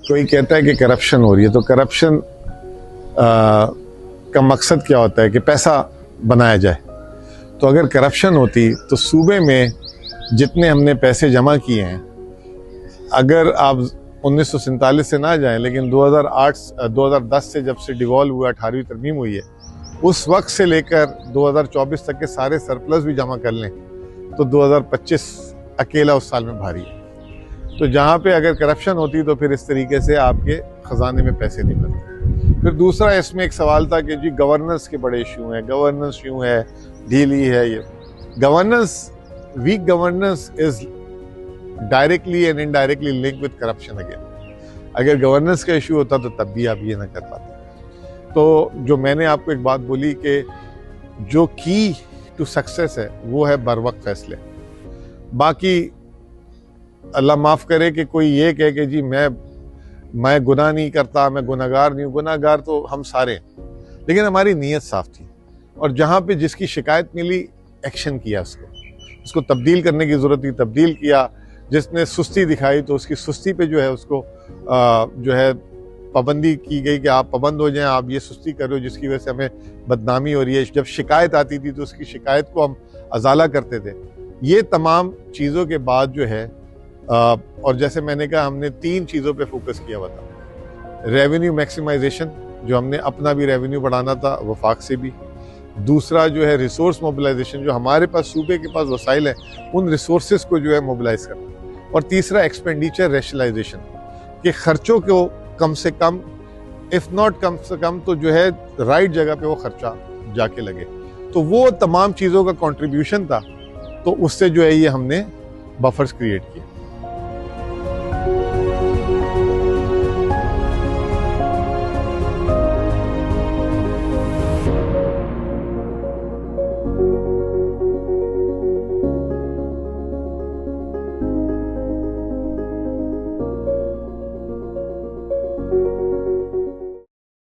कोई कहता है कि करप्शन हो रही है, तो करप्शन का मकसद क्या होता है कि पैसा बनाया जाए। तो अगर करप्शन होती तो सूबे में जितने हमने पैसे जमा किए हैं, अगर आप 1947 से ना जाएं लेकिन 2010 से जब से डिवॉल्व हुआ, 18वीं तरमीम हुई है, उस वक्त से लेकर 2024 तक के सारे सरप्लस भी जमा कर लें तो 2025 अकेला उस साल में भारी है। तो जहाँ पे अगर करप्शन होती तो फिर इस तरीके से आपके खजाने में पैसे नहीं बनते। फिर दूसरा इसमें एक सवाल था कि जी गवर्नेंस के बड़े इशू हैं, गवर्नेंस यूँ है, ढीली है। ये governance, weak governance is directly and indirectly link with corruption again. अगर गवर्नेंस का इशू होता तो तब भी आप ये ना कर पाते। तो जो मैंने आपको एक बात बोली कि जो की टू सक्सेस है वो है बर वक्त फैसले। बाकी अल्लाह माफ़ करे कि कोई ये कहे कि जी मैं गुनाह नहीं करता, मैं गुनाहगार नहीं हूँ। गुनाहगार तो हम सारे हैं, लेकिन हमारी नीयत साफ थी और जहाँ पे जिसकी शिकायत मिली एक्शन किया, उसको तब्दील करने की ज़रूरत थी, तब्दील किया। जिसने सुस्ती दिखाई तो उसकी सुस्ती पे जो है उसको जो है पाबंदी की गई कि आप पाबंद हो जाएं, आप ये सुस्ती कर रहे हो जिसकी वजह से हमें बदनामी हो रही है। जब शिकायत आती थी तो उसकी शिकायत को हम अजाला करते थे। ये तमाम चीज़ों के बाद जो है और जैसे मैंने कहा हमने 3 चीज़ों पे फोकस किया हुआ था। रेवेन्यू मैक्सिमाइजेशन, जो हमने अपना भी रेवेन्यू बढ़ाना था वफाक से भी। दूसरा जो है रिसोर्स मोबिलाइजेशन, जो हमारे पास सूबे के पास वसाइल हैं उन रिसोर्सेज को जो है मोबिलाइज करना। और तीसरा एक्सपेंडिचर रैशनलाइजेशन, कि खर्चों को कम से कम, इफ नॉट कम से कम तो जो है राइट जगह पे वो खर्चा जाके लगे। तो वो तमाम चीज़ों का कंट्रीब्यूशन था, तो उससे जो है ये हमने बफर्स क्रिएट किए।